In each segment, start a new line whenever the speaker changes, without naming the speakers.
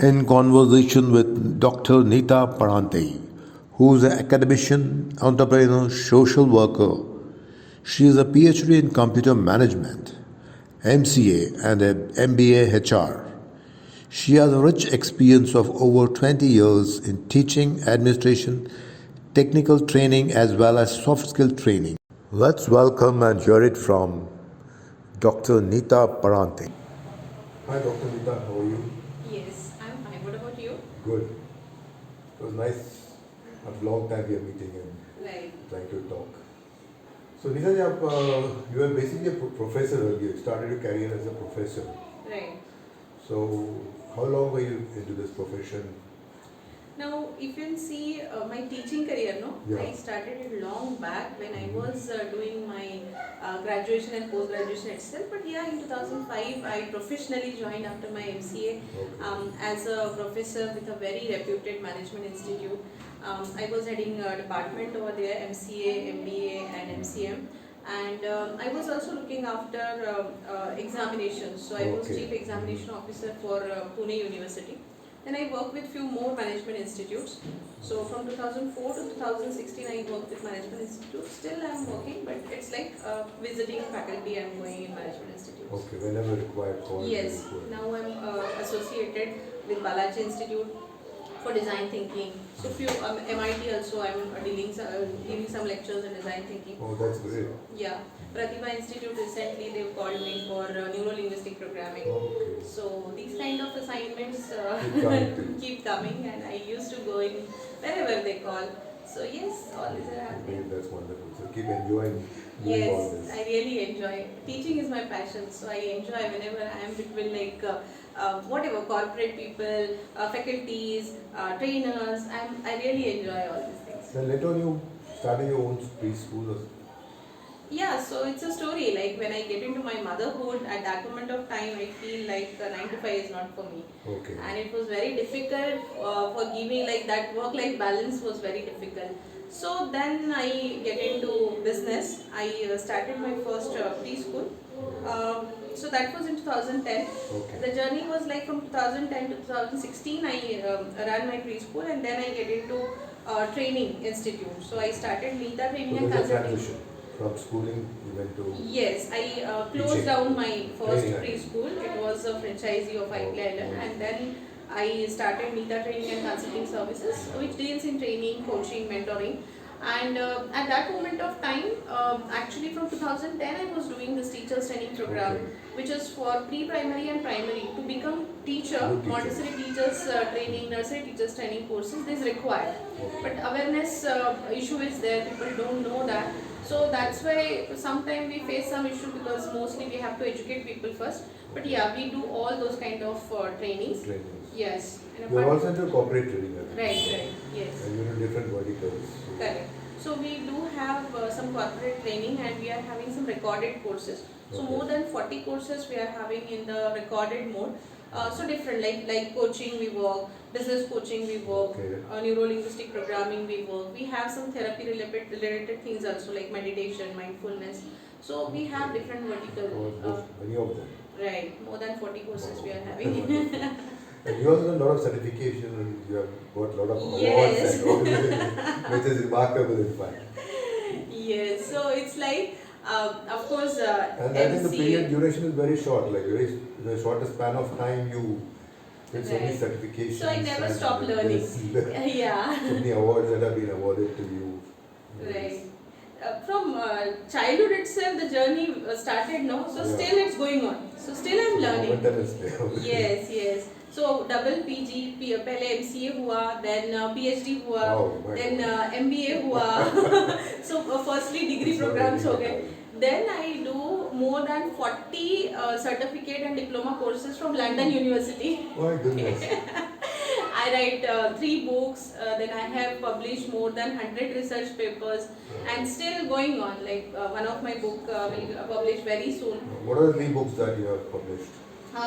in conversation with Dr. Neeta Parate, who is an academician, entrepreneur, social worker. She is a PhD in computer management, MCA, and an MBA HR. She has a rich experience of over 20 years in teaching, administration, technical training, as well as soft skill training. Let's welcome and hear it from Dr. Neeta Parate. Hi, Dr. Neeta, how are you?
Yes, I'm fine. What about you?
Good. It was nice. After a long time we are meeting and trying to talk. So, Neeta, you were basically a professor earlier. You started your career as a professor.
Right.
So, how long were you into this profession?
Now, if you can see my teaching career, no?
Yeah.
I started it long back when I was doing my graduation and post-graduation itself. But yeah, in 2005, I professionally joined after my MCA as a professor with a very reputed management institute. I was heading a department over there, MCA, MBA and MCM. And I was also looking after examinations. So I was Chief Examination Officer for Pune University. Then I worked with few more management institutes. So from 2004 to 2016 I worked with management institutes. Still I am working, but it's like visiting faculty and going in management institutes.
Okay, whenever required.
Yes, now I am associated with Balaji Institute for design thinking. So few MIT also I am giving some lectures in design thinking.
Oh, that's great.
Yeah. Pratibha Institute recently they've called me for neuro-linguistic programming.
Okay.
So these kind of assignments keep coming, and I used to go in wherever they call. So yes, all these are happening.
That's wonderful. So keep enjoying doing all this.
Yes, I really enjoy. Teaching is my passion, so I enjoy whenever I am between whatever corporate people, faculties, trainers. I really enjoy all these things.
Then later on you started your own preschool.
Yeah, so it's a story. Like when I get into my motherhood, at that moment of time, I feel like 9 to 5 is not for me.
Okay.
And it was very difficult for giving like that work-life balance was very difficult. So then I get into business. I started my first preschool. So that was in 2010.
Okay.
The journey was like from 2010 to 2016. I ran my preschool, and then I get into training institute. So I started Neeta Training and Consulting.
From schooling, you went to...
Yes, I closed down my first preschool. It was a franchisee of IBMR, and then I started Neeta Training and Consulting Services, which deals in training, coaching, mentoring. And at that moment of time, actually from 2010, I was doing this teachers training program, which is for pre-primary and primary. To become teacher, Montessori teachers training, nursery teachers training courses, this is required. But awareness issue is there, people don't know that. So that's why sometimes we face some issue, because mostly we have to educate people first. But yeah, we do all those kind of trainings. Yes.
You are also into corporate training.
Right, yes.
And you know different verticals.
Correct. So we do have some corporate training, and we are having some recorded courses. So more than 40 courses we are having in the recorded mode. So different, like coaching we work, business coaching we work, neuro-linguistic programming we work. We have some therapy related things also, like meditation, mindfulness. So we have different vertical.
Many of them.
Right, more than 40 courses we are having.
And you also done a lot of certification, and you have got a lot of awards, which is remarkable in fact.
Yes, so it's like, of course,
and I think the period duration is very short, like in the shortest span of time you get so many certifications.
So I never stop learning. Yeah.
So many awards that have been awarded to you.
Right. From childhood itself, the journey started, no? So still it's going on. So still I'm learning. Yes. So double PG, पहले MCA हुआ, then PhD हुआ, then MBA हुआ. So firstly degree programs हो गए. Then I do more than 40 certificate and diploma courses from London University.
My goodness.
I write 3 books, then I have published more than 100 research papers, and still going on. Like one of my book will publish very soon.
What are the 3 books that you have published?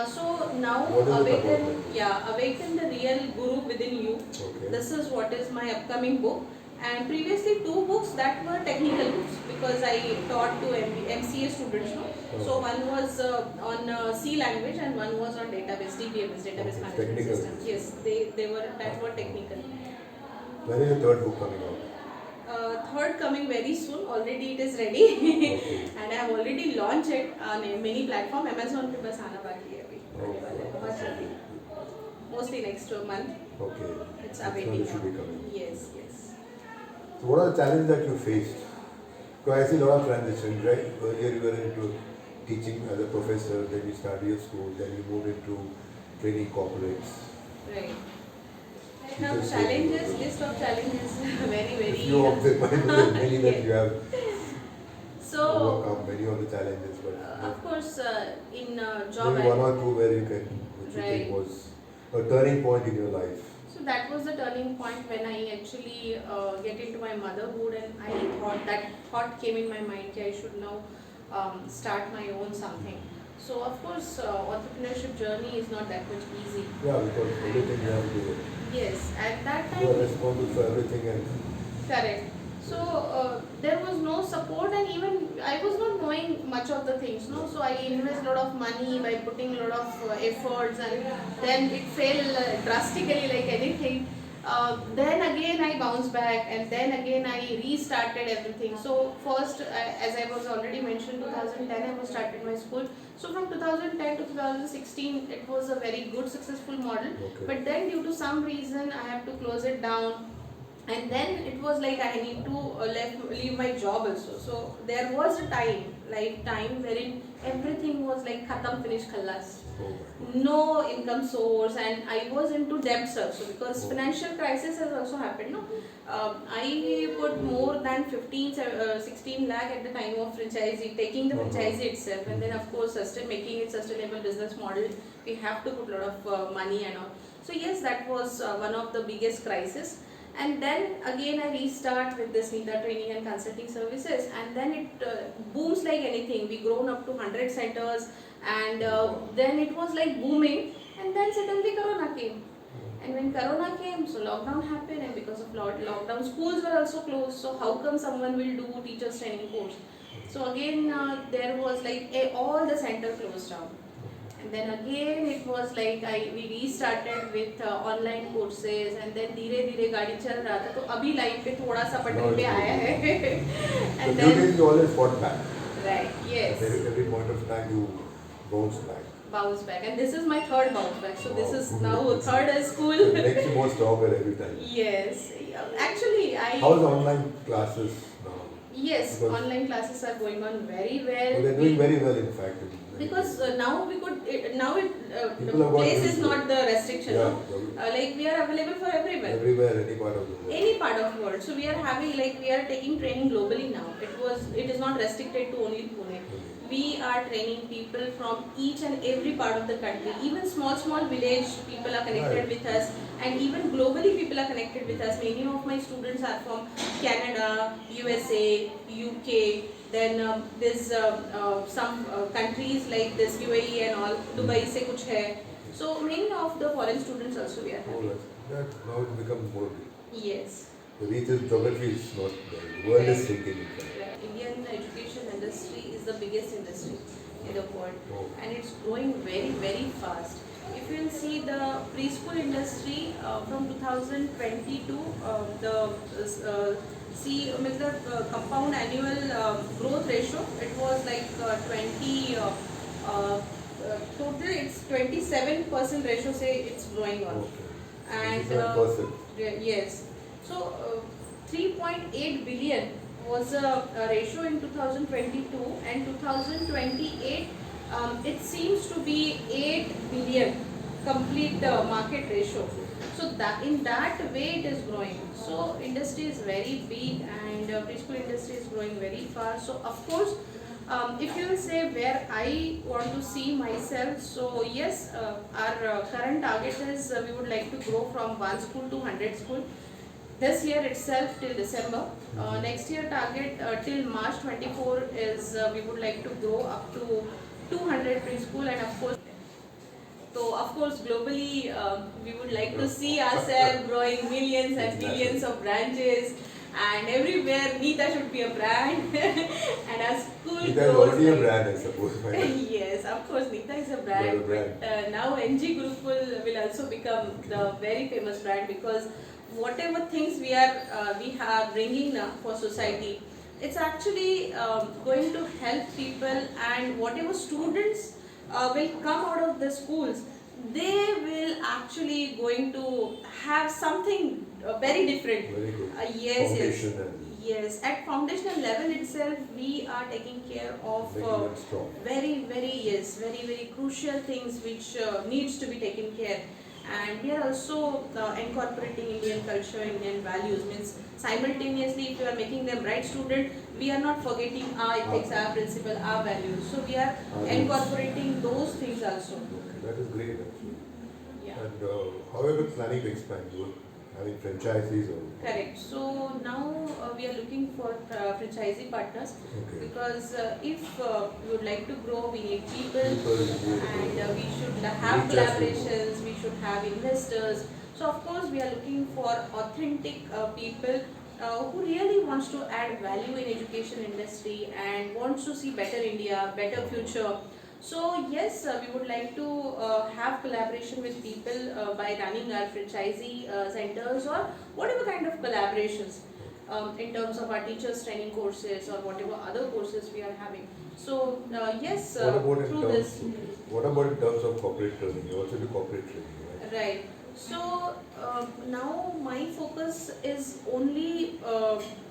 So now Awaken the Real Guru Within You. This is what is my upcoming book. And previously 2 books that were technical books because I taught to MCA students. No? So one was on C language and one was on database, DBMS, database management
technical.
system. Yes, that were technical.
When is the third book coming out?
Third coming very soon. Already it is ready,
Okay.
and I have already launched it on many platform. Amazon पे बस आना बाकी है अभी. बहुत जल्दी. Mostly next month.
Okay.
It's
Next
awaiting.
month it should be coming.
Yes, yes.
So what are the challenges that you faced? Because I see a lot of transitions, right? Earlier you were into teaching as a professor, then you started your school, then you moved into training corporates.
Right. Now challenges, list of challenges, very, very.
A few of them, I know there are many that
Yes.
you have
So,
overcome, many of the challenges, but
of course, in job
maybe one or two where you can, which you
Right.
think was a turning point in your life.
So that was the turning point when I actually get into my motherhood, and I thought that thought came in my mind that I should now start my own something. So of course, entrepreneurship journey is not that much easy.
Yeah, because everything you have to do.
Yes, at that
You are
time,
responsible for everything and
correct. So there was no support, and even I was not knowing much of the things. No, so I invest a lot of money by putting a lot of efforts, and then it failed drastically like anything. Then again I bounced back, and then again I restarted everything. So first, as I was already mentioned, 2010 I was started my school. So from 2010 to 2016, it was a very good successful model.
Okay.
But then due to some reason, I have to close it down. And then it was like I need to leave my job also. So there was a time wherein everything was like khatam, finish, khalas. No income source, and I was into debts also because financial crisis has also happened. No, I put more than 16 lakh at the time of taking the franchisee itself, and then of course making it sustainable business model, we have to put a lot of money and all. So yes, that was one of the biggest crisis. And then again I restart with this Neeta training and consulting services, and then it booms like anything. We grown up to 100 centers, and then it was like booming, and then suddenly Corona came. And when Corona came, so lockdown happened, and because of lockdown, schools were also closed. So how come someone will do teachers training course? So again there was like all the center closed down. And then again it was like we restarted with online courses, and then धीरे धीरे गाड़ी चल रहा था, तो अभी life पे थोड़ा सा पटरी पे आया है. And
the
then
beauty is you always fought back.
right, yes,
At every point of time you bounce back.
bounce back, and this is my third bounce back. So this is now
Wow.
third at school.
It makes you more stronger every time.
Yes, actually
How's the online classes now?
yes,
Because-
online classes are going on very well.
They're doing very well, in fact.
Because now we could the
People have got
place
used
is
to
not
it.
the restriction.
Yeah,
No? Like we are available for everywhere.
everywhere, any part of the world.
Any part of world. So we are having we are taking training globally now. It is not restricted to only Pune. We are training people from each and every part of the country. Even small village people are connected
Right.
with us, and even globally people are connected with us. Many of my students are from Canada, USA, UK. Then there's some countries like this UAE and all. Dubai se kuch hai. So many of the foreign students also we are
Oh,
having.
now it becomes more.
Yes.
The reach is geography is not there. The world is
Right.
shrinking, in fact.
Indian education industry is the biggest industry in the world,
Oh.
and it's growing very, very fast. If you will see the preschool industry from 2022, means the compound annual growth ratio, it was like 20. Total, it's 27% ratio. Say it's growing on,
Okay.
and
27%.
yes. So 3.8 billion was a ratio in 2022, and 2028 it seems to be 8 billion complete market ratio. So that in that way it is growing. So industry is very big, and preschool industry is growing very fast. So of course, if you will say where I want to see myself, so yes, our current target is we would like to grow from 1 school to 100 school. This year itself till December. Next year target till March 24 is we would like to grow up to 200 preschool, and of course. So of course globally we would like to see ourselves growing millions and billions of branches, and everywhere Neeta should be a brand. And as school
Neeta is
grows,
already a brand, I suppose.
yes, of course, Neeta is a brand. But now NG Group will also become the very famous brand, because whatever things we are bringing now for society, it's actually going to help people, and whatever students will come out of the schools, they will actually going to have something very different.
Very good.
Yes,
Foundation
yes.
and
Yes, at foundational level itself, we are taking care of
making them strong.
very crucial things which needs to be taken care. And we are also incorporating Indian culture, Indian values. Means simultaneously, if you are making them right student, we are not forgetting our ethics, our principle, our values. So we are incorporating those things also.
Okay, that is great actually.
Yeah.
And how are you planning to expand? You are having franchisees or?
Correct. So now we are looking for franchisee partners,
Okay.
because if we would like to grow, we need people,
People,
and we should have collaborations, we should have investors. So of course we are looking for authentic people who really wants to add value in education industry and wants to see better India, better future. So yes, we would like to have collaboration with people by running our franchisee centers, or whatever kind of collaborations in terms of our teachers training courses or whatever other courses we are having. So yes, through this.
What about in terms of corporate training? You also do corporate training, right?
Right. So now my focus is only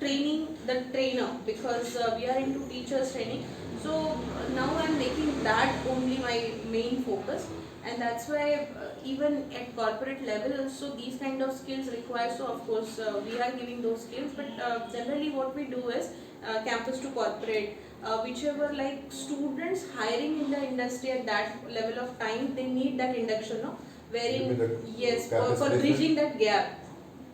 training the trainer, because we are into teachers training. So now I'm making that only my main focus, and that's why even at corporate level also these kind of skills required. So of course we are giving those skills, but generally what we do is campus to corporate. Whichever like students hiring in the industry at that level of time, they need that induction, no? Wherein, yes, for bridging that gap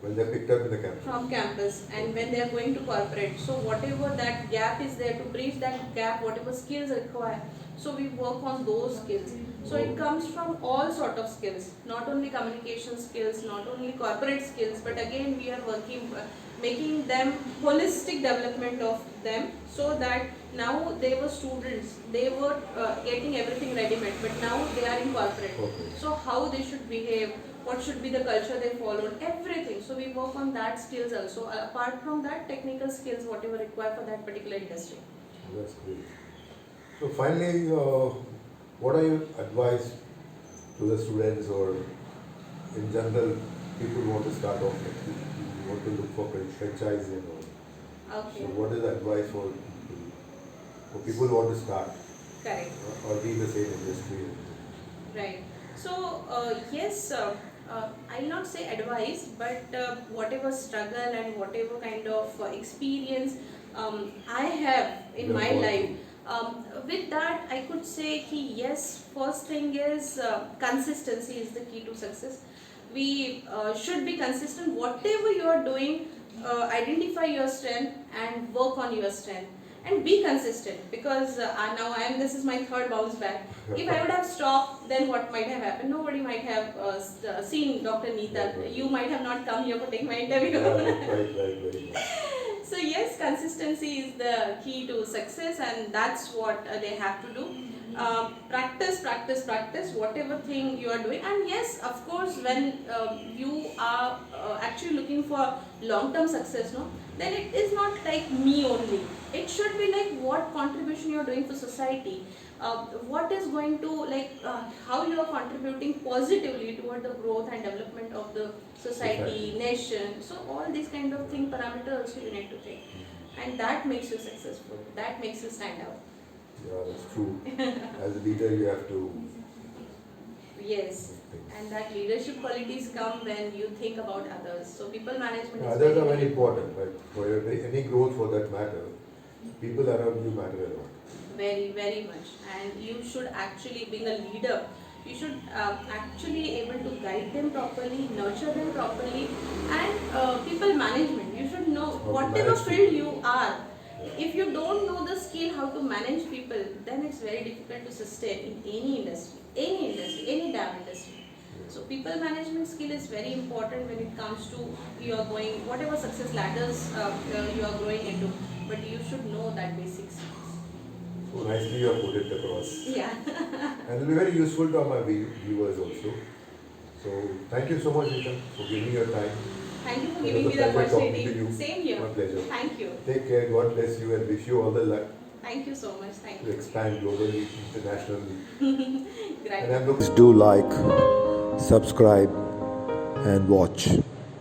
when they're picked up in the campus.
from campus, and when they are going to corporate. So whatever that gap is there, to bridge that gap, whatever skills required, so we work on those skills. So it comes from all sort of skills, not only communication skills, not only corporate skills, but again we are working, making them holistic development of them, so that now they were students, they were getting everything ready-made, but now they are in corporate.
Okay.
So how they should behave, what should be the culture they followed, everything. So we work on that skills also. Apart from that, technical skills, whatever required for that particular industry.
That's great. So finally, what are your advice to the students, or in general, people who want to start off, you want to look for franchising, or
Okay.
so what is the advice for people who want to start
Correct.
or be in the same industry?
Right. So yes, I'll not say advice, but whatever struggle and whatever kind of experience I have in my life, with that I could say ki yes, first thing is consistency is the key to success. We should be consistent. Whatever you are doing, identify your strength and work on your strength. And be consistent, because now this is my third bounce back. If I would have stopped, then what might have happened? Nobody might have seen Dr. Neeta. You might have not come here for take my interview.
Right, very much.
So yes, consistency is the key to success, and that's what they have to do. Practice, whatever thing you are doing. And yes, of course, when you are actually looking for long-term success, no, then it is not like me only. It should be like what contribution you are doing for society, what is going to how you are contributing positively toward the growth and development of the society, nation. So all these kind of thing parameters also you need to take, and that makes you successful. That makes you stand out.
Yeah, that's true. As a leader, you have to.
Yes, and that leadership qualities come when you think about others. So people management is
Others are very important. Like for any growth, for that matter, people around you matter a lot.
very much. And you should actually, being a leader, you should actually able to guide them properly, nurture them properly, and people management. You should know whatever field you are. If you don't know the skill how to manage people, then it's very difficult to sustain in any industry, any damn industry.
Yes.
So people management skill is very important when it comes to you are going whatever success ladders you are growing into, but you should know that basics.
So nicely you have put it across.
Yeah.
And it will be very useful to our viewers also. So thank you so much, Neeta, for giving your time.
Thank you for
It
giving
was
me
a
the
pleasure talking to
opportunity.
you.
Same here.
My pleasure.
Thank you.
Take care, God bless you, and wish you all the luck
Thank you so much. Thank
to
you.
expand globally, internationally.
Great.
And I'm looking
Do like, subscribe, and watch.